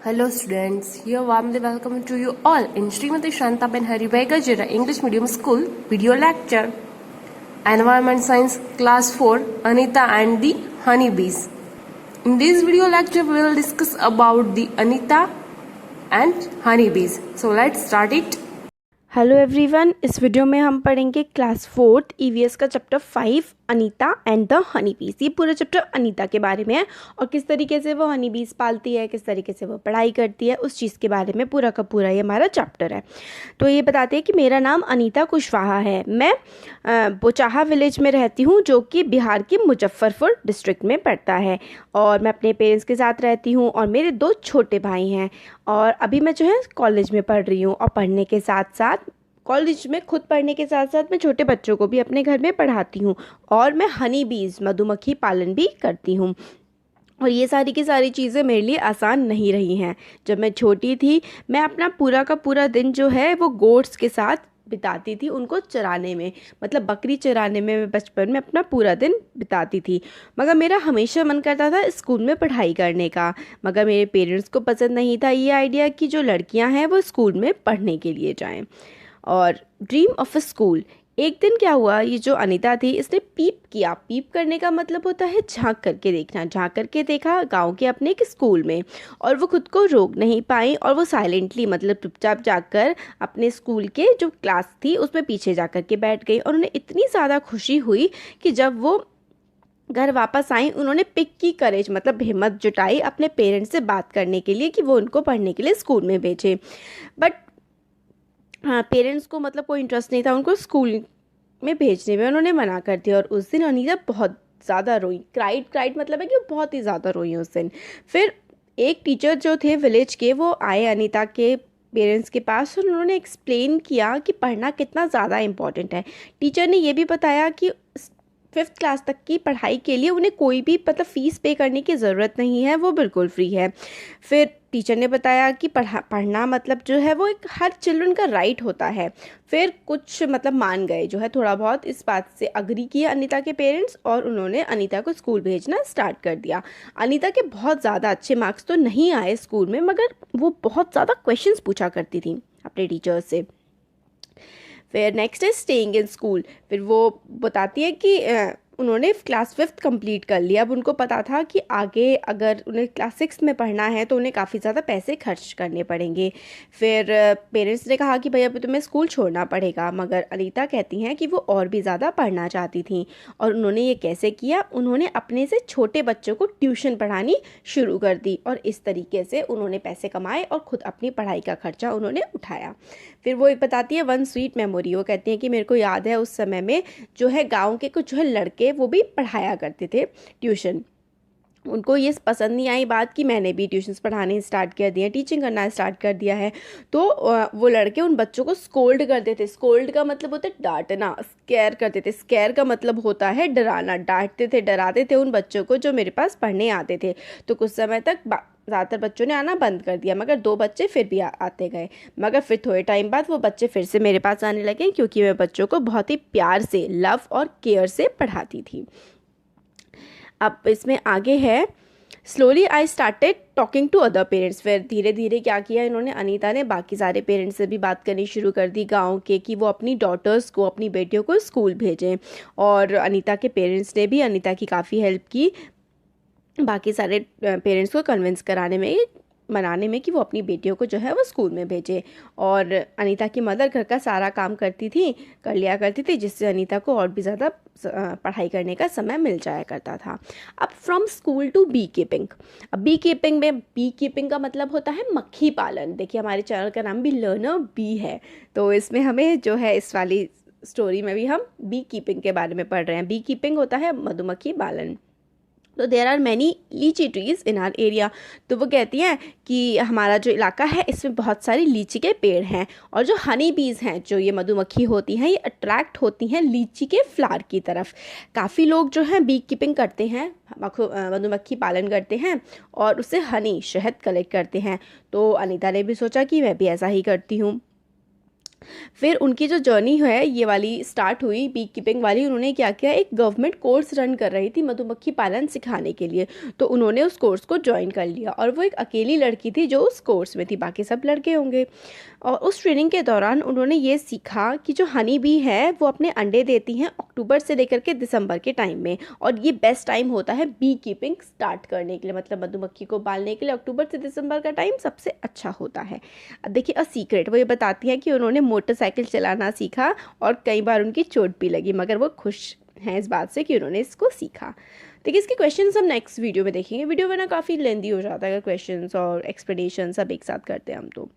Hello students, here warmly welcome to you all in Srimati Shantaben Haribai Gajera English Medium School video lecture. Environment Science Class 4 Anita and the Honeybees. In this video lecture we will discuss about the Anita and honeybees. So let's start it. Hello everyone, इस video में हम पढ़ेंगे class 4 EVS का chapter 5 Anita and the honey बीज। ये पूरा chapter Anita के बारे में है और किस तरीके से वो हनी बीज पालती है, किस तरीके से वो पढ़ाई करती है, उस चीज़ के बारे में पूरा का पूरा ये हमारा चैप्टर है। तो ये बताते हैं कि मेरा नाम अनीता कुशवाहा है, मैं बोचाहा विलेज में रहती हूँ जो कि बिहार के मुजफ्फरपुर डिस्ट्रिक्ट में पड़ता है और मैं अपने पेरेंट्स के साथ रहती हूँ और मेरे 2 छोटे भाई हैं और अभी मैं जो है कॉलेज में पढ़ रही हूँ और पढ़ने के साथ साथ कॉलेज में खुद पढ़ने के साथ साथ मैं छोटे बच्चों को भी अपने घर में पढ़ाती हूँ और मैं हनी बीज मधुमक्खी पालन भी करती हूँ। और ये सारी की सारी चीज़ें मेरे लिए आसान नहीं रही हैं। जब मैं छोटी थी मैं अपना पूरा का पूरा दिन जो है वो गोट्स के साथ बिताती थी, उनको चराने में, मतलब बकरी चराने में मैं बचपन में अपना पूरा दिन बिताती थी। मगर मेरा हमेशा मन करता था स्कूल में पढ़ाई करने का, मगर मेरे पेरेंट्स को पसंद नहीं था ये आइडिया कि जो लड़कियां हैं वो स्कूल में पढ़ने के लिए जाएं। और ड्रीम ऑफ अ स्कूल, एक दिन क्या हुआ, ये जो अनीता थी इसने पीप किया। पीप करने का मतलब होता है झांक करके देखना। झांक करके देखा गांव के अपने एक स्कूल में और वो खुद को रोक नहीं पाई और वो साइलेंटली मतलब चुपचाप जाकर अपने स्कूल के जो क्लास थी उसमें पीछे जा कर के बैठ गई। और उन्हें इतनी ज़्यादा खुशी हुई कि जब वो घर वापस आई उन्होंने पिक की करेज मतलब हिम्मत जुटाई अपने पेरेंट्स से बात करने के लिए कि वो उनको पढ़ने के लिए स्कूल में भेजे। बट हाँ, पेरेंट्स को मतलब कोई इंटरेस्ट नहीं था उनको स्कूल में भेजने में, उन्होंने मना कर दिया। और उस दिन अनीता बहुत ज़्यादा रोई, क्राइड मतलब है कि वो बहुत ही ज़्यादा रोई उस दिन। फिर एक टीचर जो थे विलेज के वो आए अनीता के पेरेंट्स के पास और उन्होंने एक्सप्लेन किया कि पढ़ना कितना ज़्यादा इम्पॉर्टेंट है। टीचर ने ये भी बताया कि 5th क्लास तक की पढ़ाई के लिए उन्हें कोई भी मतलब फ़ीस पे करने की ज़रूरत नहीं है, वो बिल्कुल फ्री है। फिर टीचर ने बताया कि पढ़ना मतलब जो है वो एक हर चिल्ड्रन का राइट होता है। फिर कुछ मतलब मान गए, जो है थोड़ा बहुत इस बात से अग्री किया अनीता के पेरेंट्स और उन्होंने अनीता को स्कूल भेजना स्टार्ट कर दिया। अनीता के बहुत ज़्यादा अच्छे मार्क्स तो नहीं आए स्कूल में, मगर वो बहुत ज़्यादा क्वेश्चंस पूछा करती थी अपने टीचर्स से। फिर नेक्स्ट है स्टेइंग इन स्कूल। फिर वो बताती है कि उन्होंने क्लास 5th कंप्लीट कर लिया। अब उनको पता था कि आगे अगर उन्हें क्लास 6 में पढ़ना है तो उन्हें काफ़ी ज़्यादा पैसे खर्च करने पड़ेंगे। फिर पेरेंट्स ने कहा कि भाई अभी तुम्हें स्कूल छोड़ना पड़ेगा, मगर अनीता कहती हैं कि वो और भी ज़्यादा पढ़ना चाहती थी। और उन्होंने ये कैसे किया, उन्होंने अपने से छोटे बच्चों को ट्यूशन पढ़ानी शुरू कर दी और इस तरीके से उन्होंने पैसे कमाए और ख़ुद अपनी पढ़ाई का खर्चा उन्होंने उठाया। फिर वो एक बताती है वन स्वीट मेमोरी, वो कहती हैं कि मेरे को याद है उस समय में जो है गाँव के कुछ जो है लड़के वो भी पढ़ाया करते थे ट्यूशन। उनको ये पसंद नहीं आई बात कि मैंने भी ट्यूशन्स पढ़ाने स्टार्ट कर दिया, टीचिंग करना स्टार्ट कर दिया है। तो वो लड़के उन बच्चों को स्कोल्ड करते थे। स्कोल्ड का मतलब होता है डांटना, स्केयर करते थे। स्केयर का मतलब होता है डराना। डांटते थे, डराते थे उन बच्चों को जो मेरे पास पढ़ने आते थे। तो कुछ समय तक ज़्यादातर बच्चों ने आना बंद कर दिया, मगर 2 बच्चे फिर भी आते गए। मगर फिर थोड़े टाइम बाद वो बच्चे फिर से मेरे पास आने लगे क्योंकि मैं बच्चों को बहुत ही प्यार से, लव और केयर से पढ़ाती थी। अब इसमें आगे है slowly I started talking to other parents. फिर धीरे धीरे क्या किया इन्होंने, अनीता ने बाकी सारे पेरेंट्स से भी बात करनी शुरू कर दी गांव के, कि वो अपनी डॉटर्स को, अपनी बेटियों को स्कूल भेजें। और अनीता के पेरेंट्स ने भी अनीता की काफ़ी हेल्प की बाकी सारे पेरेंट्स को कन्विंस कराने में, मनाने में कि वो अपनी बेटियों को जो है वो स्कूल में भेजे। और अनीता की मदर घर का सारा काम कर लिया करती थी, जिससे अनीता को और भी ज़्यादा पढ़ाई करने का समय मिल जाया करता था। अब from school to beekeeping. अब बी कीपिंग में, बी कीपिंग का मतलब होता है मक्खी पालन। देखिए हमारे चैनल का नाम भी लर्नर बी है, तो इसमें हमें जो है इस वाली स्टोरी में भी हम बी कीपिंग के बारे में पढ़ रहे हैं। बी कीपिंग होता है मधुमक्खी पालन। तो देर आर मैनी लीची ट्रीज़ इन आर एरिया। तो वो कहती हैं कि हमारा जो इलाका है इसमें बहुत सारी लीची के पेड़ हैं और जो हनी बीज़ हैं, जो ये मधुमक्खी होती हैं, ये अट्रैक्ट होती हैं लीची के फ्लावर की तरफ। काफ़ी लोग जो हैं बी कीपिंग करते हैं, मधुमक्खी पालन करते हैं और उससे हनी, शहद कलेक्ट करते हैं। तो अनीता ने भी सोचा कि मैं भी ऐसा ही करती हूँ। फिर उनकी जो जर्नी है ये वाली स्टार्ट हुई बी कीपिंग वाली। उन्होंने क्या किया, एक गवर्नमेंट कोर्स रन कर रही थी मधुमक्खी पालन सिखाने के लिए, तो उन्होंने उस कोर्स को ज्वाइन कर लिया और वो एक अकेली लड़की थी जो उस कोर्स में थी, बाकी सब लड़के होंगे। और उस ट्रेनिंग के दौरान उन्होंने ये सीखा कि जो हनी बी है वो अपने अंडे देती हैं अक्टूबर से लेकर के दिसंबर के टाइम में, और ये बेस्ट टाइम होता है बी कीपिंग स्टार्ट करने के लिए, मतलब मधुमक्खी को पालने के लिए अक्टूबर से दिसंबर का टाइम सबसे अच्छा होता है। अब देखिए अ सीक्रेट, वो ये बताती है कि उन्होंने मोटरसाइकिल चलाना सीखा और कई बार उनकी चोट भी लगी, मगर वो खुश हैं इस बात से कि उन्होंने इसको सीखा। देखिए इसके क्वेश्चंस हम नेक्स्ट वीडियो में देखेंगे। वीडियो वरना काफ़ी लेंदी हो जाता है अगर क्वेश्चंस और एक्सप्लेनेशन सब एक साथ करते हैं हम तो।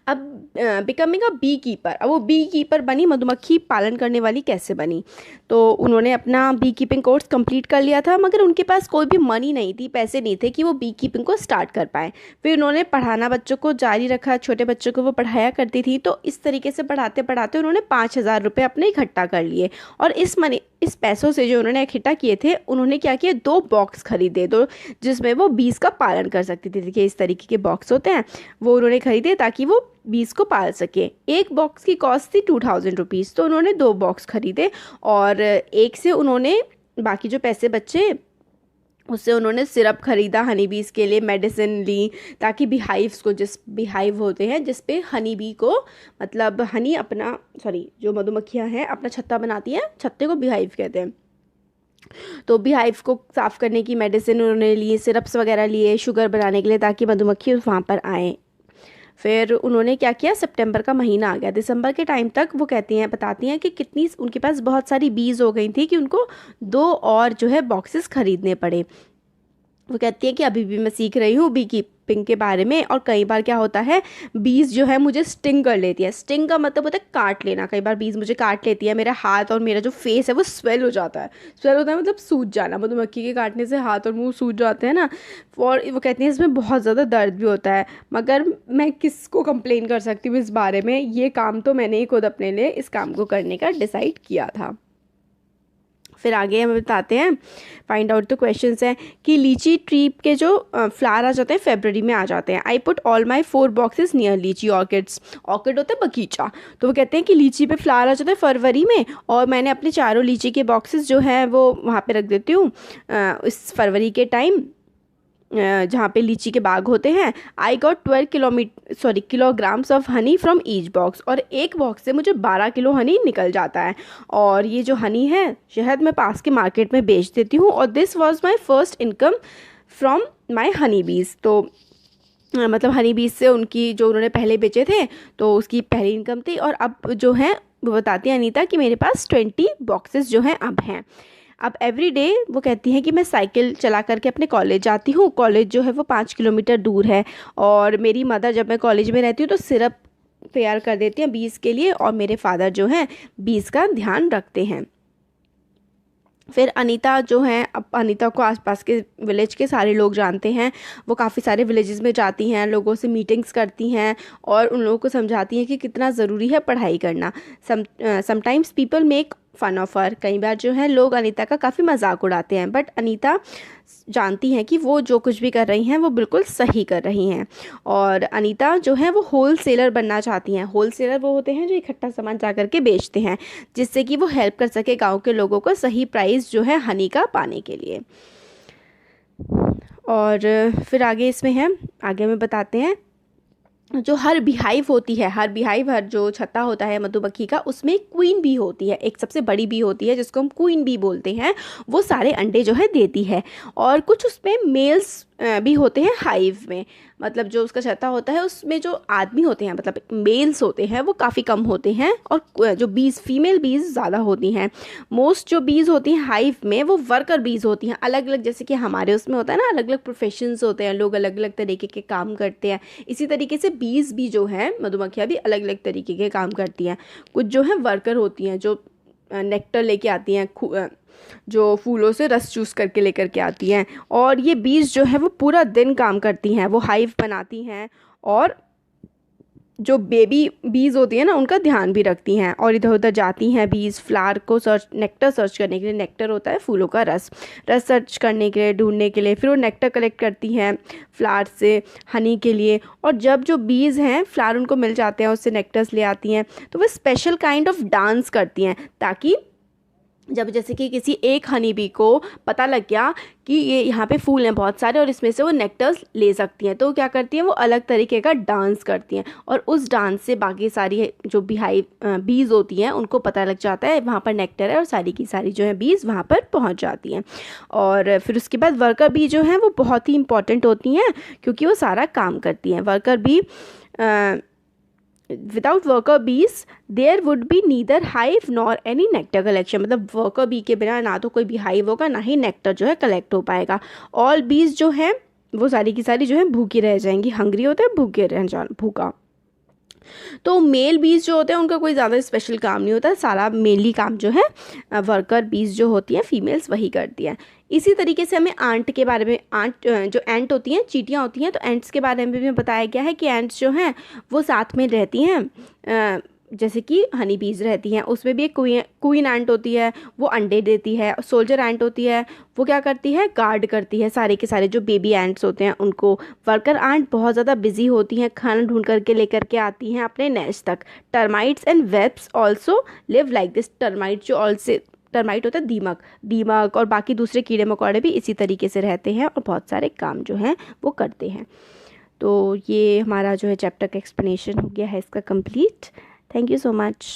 अब बिकमिंग अ बी कीपर, अब वो बी कीपर बनी, मधुमक्खी पालन करने वाली कैसे बनी? तो उन्होंने अपना बी कीपिंग कोर्स कंप्लीट कर लिया था, मगर उनके पास कोई भी मनी नहीं थी, पैसे नहीं थे कि वो बी कीपिंग को स्टार्ट कर पाए। फिर उन्होंने पढ़ाना बच्चों को जारी रखा, छोटे बच्चों को वो पढ़ाया करती थी, तो इस तरीके से पढ़ाते पढ़ाते उन्होंने 5,000 रुपये अपने इकट्ठा कर लिए। और इस पैसों से जो उन्होंने इकट्ठा किए थे, उन्होंने क्या किया, 2 बॉक्स खरीदे, दो जिसमें वो बीज का पालन कर सकती थी। देखिए इस तरीके के बॉक्स होते हैं, वो उन्होंने खरीदे ताकि वो बीज को पाल सके। एक बॉक्स की कॉस्ट थी 2,000 रुपीज़, तो उन्होंने 2 बॉक्स खरीदे और एक से उन्होंने बाकी जो पैसे बचे उससे उन्होंने सिरप खरीदा, हनी बीज के लिए मेडिसिन ली, ताकि बीहाइव्स को, जिस बीहाइव होते हैं जिस पे हनी बी को, मतलब हनी अपना जो मधुमक्खियाँ हैं अपना छत्ता बनाती हैं, छत्ते को बीहाइव कहते हैं, तो बीहाइव को साफ़ करने की मेडिसिन उन्होंने ली, सिरप्स वगैरह लिए शुगर बनाने के लिए, ताकि मधुमक्खी वहाँ पर आए। फिर उन्होंने क्या किया, सितंबर का महीना आ गया, दिसंबर के टाइम तक वो बताती हैं कि कितनी उनके पास बहुत सारी बीज हो गई थी कि उनको 2 और जो है बॉक्सेस खरीदने पड़े। वो कहती है कि अभी भी मैं सीख रही हूँ बी कीपिंग के बारे में, और कई बार क्या होता है, बीज जो है मुझे स्टिंग कर लेती है। स्टिंग का मतलब होता है काट लेना, कई बार बीज मुझे काट लेती है, मेरा हाथ और मेरा जो फेस है वो स्वेल हो जाता है। स्वेल होता है मतलब सूज जाना, मधुमक्खी के काटने से हाथ और मुंह सूज जाते हैं ना। और वो कहती हैं इसमें बहुत ज़्यादा दर्द भी होता है, मगर मैं किसको कंप्लेन कर सकती हूँ इस बारे में, ये काम तो मैंने ही खुद अपने लिए इस काम को करने का डिसाइड किया था। फिर आगे हम बताते हैं, फाइंड आउट द क्वेश्चंस हैं कि लीची ट्री के जो फ्लावर आ जाते हैं फरवरी में आ जाते हैं। I put all my 4 boxes near लीची ऑर्किड्स, ऑर्किड होता है बगीचा, तो वो कहते हैं कि लीची पे फ्लावर आ जाते हैं फरवरी में, और मैंने अपने चारों लीची के बॉक्सेस जो हैं वो वहाँ पे रख देती हूँ इस फरवरी के टाइम जहाँ पे लीची के बाग होते हैं। I got 12 kilograms of honey from each box, और एक बॉक्स से मुझे 12 किलो हनी निकल जाता है, और ये जो हनी है शहद मैं पास के मार्केट में बेच देती हूँ। और this was my first income from my Honey बीज, तो मतलब हनी बीज से उनकी जो उन्होंने पहले बेचे थे तो उसकी पहली इनकम थी। और अब जो है वो बताती है अनीता कि मेरे पास 20 बॉक्सेस जो हैं अब हैं। अब एवरी डे वो कहती हैं कि मैं साइकिल चला करके अपने कॉलेज जाती हूँ, कॉलेज जो है वो 5 किलोमीटर दूर है, और मेरी मदर जब मैं कॉलेज में रहती हूँ तो सिरप तैयार कर देती हैं बीज के लिए, और मेरे फादर जो हैं बीज का ध्यान रखते हैं। फिर अनीता जो है, अब अनीता को आसपास के विलेज के सारे लोग जानते हैं, वो काफ़ी सारे विलेजेस में जाती हैं, लोगों से मीटिंग्स करती हैं और उन लोगों को समझाती हैं कि कितना ज़रूरी है पढ़ाई करना। Sometimes people make fun of her, कई बार जो है लोग अनीता का काफ़ी मजाक उड़ाते हैं, बट अनीता जानती हैं कि वो जो कुछ भी कर रही हैं वो बिल्कुल सही कर रही हैं। और अनीता जो है वो होल सेलर बनना चाहती हैं। होल सेलर वो होते हैं जो इकट्ठा सामान जा करके बेचते हैं, जिससे कि वो हेल्प कर सके गांव के लोगों को सही प्राइस जो है हनी का पाने के लिए। और फिर आगे इसमें है, आगे में बताते हैं जो हर बीहाइव होती है, हर जो छत्ता होता है मधुमक्खी का, उसमें क्वीन बी होती है, एक सबसे बड़ी बी होती है जिसको हम क्वीन बी बोलते हैं। वो सारे अंडे जो है देती है, और कुछ उसमें मेल्स भी होते हैं हाइव में, मतलब जो उसका छत्ता होता है उसमें जो आदमी होते हैं मतलब मेल्स होते हैं वो काफ़ी कम होते हैं, और जो बीज फीमेल बीज ज़्यादा होती हैं। मोस्ट जो बीज होती हैं हाइव में वो वर्कर बीज होती हैं, अलग अलग, जैसे कि हमारे उसमें होता है ना, अलग अलग प्रोफेशंस होते हैं, लोग अलग अलग तरीके के काम करते हैं। इसी तरीके से बीज भी जो है मधुमक्खियाँ भी अलग अलग तरीके के काम करती हैं। कुछ जो है वर्कर होती हैं जो नेक्टर लेके आती हैं, जो फूलों से रस चूस करके लेकर के आती हैं, और ये बीज जो है वो पूरा दिन काम करती हैं, वो हाइव बनाती हैं और जो बेबी बीज होती है ना उनका ध्यान भी रखती हैं और इधर उधर जाती हैं बीज फ्लावर को नेक्टर सर्च करने के लिए। नेक्टर होता है फूलों का रस सर्च करने के लिए, ढूंढने के लिए। फिर वो नेक्टर कलेक्ट करती हैं फ्लावर से हनी के लिए, और जब जो बीज हैं फ्लावर उनको मिल जाते हैं उससे नेक्टर्स ले आती हैं, तो वो स्पेशल काइंड ऑफ डांस करती हैं ताकि जब जैसे कि किसी एक हनी बी को पता लग गया कि ये यहाँ पे फूल हैं बहुत सारे और इसमें से वो नेक्टर्स ले सकती हैं, तो क्या करती हैं वो अलग तरीके का डांस करती हैं, और उस डांस से बाकी सारी जो बीज होती हैं उनको पता लग जाता है वहाँ पर नेक्टर है, और सारी की सारी जो है बीज वहाँ पर पहुँच जाती हैं। और फिर उसके बाद वर्कर बी जो हैं वो बहुत ही इंपॉर्टेंट होती हैं क्योंकि वो सारा काम करती हैं। Worker bee without worker bees there would be neither hive nor any nectar collection, मतलब वर्कर बी के बिना ना तो कोई भी हाइव होगा ना ही नेक्टर जो है कलेक्ट हो पाएगा। ऑल बीज जो हैं वो सारी की सारी जो है भूखी रह जाएंगी, हंग्री होते हैं भूखे रह जाना, भूखा। तो मेल बीज जो होते हैं उनका कोई ज़्यादा स्पेशल काम नहीं होता, सारा मेनली काम जो है वर्कर बीज जो होती हैं फीमेल्स वही करती हैं। इसी तरीके से हमें आंट के बारे में, आंट जो एंट होती हैं चींटियाँ होती हैं, तो एंट्स के बारे में भी बताया गया है कि एंट्स जो हैं वो साथ में रहती हैं जैसे कि हनी बीज रहती हैं। उसमें भी एक क्वीन एंट होती है वो अंडे देती है, सोल्जर एंट होती है वो क्या करती है गार्ड करती है सारे के सारे जो बेबी एंट्स होते हैं उनको। वर्कर एंट बहुत ज़्यादा बिजी होती हैं, खाना ढूंढ करके लेकर के आती हैं अपने नेस्ट तक। Termites and webs also live like this, termite होता है दीमक और बाकी दूसरे कीड़े मकोड़े भी इसी तरीके से रहते हैं और बहुत सारे काम जो हैं वो करते हैं। तो ये हमारा जो है चैप्टर का एक्सप्लेनेशन हो गया है इसका complete. Thank you so much.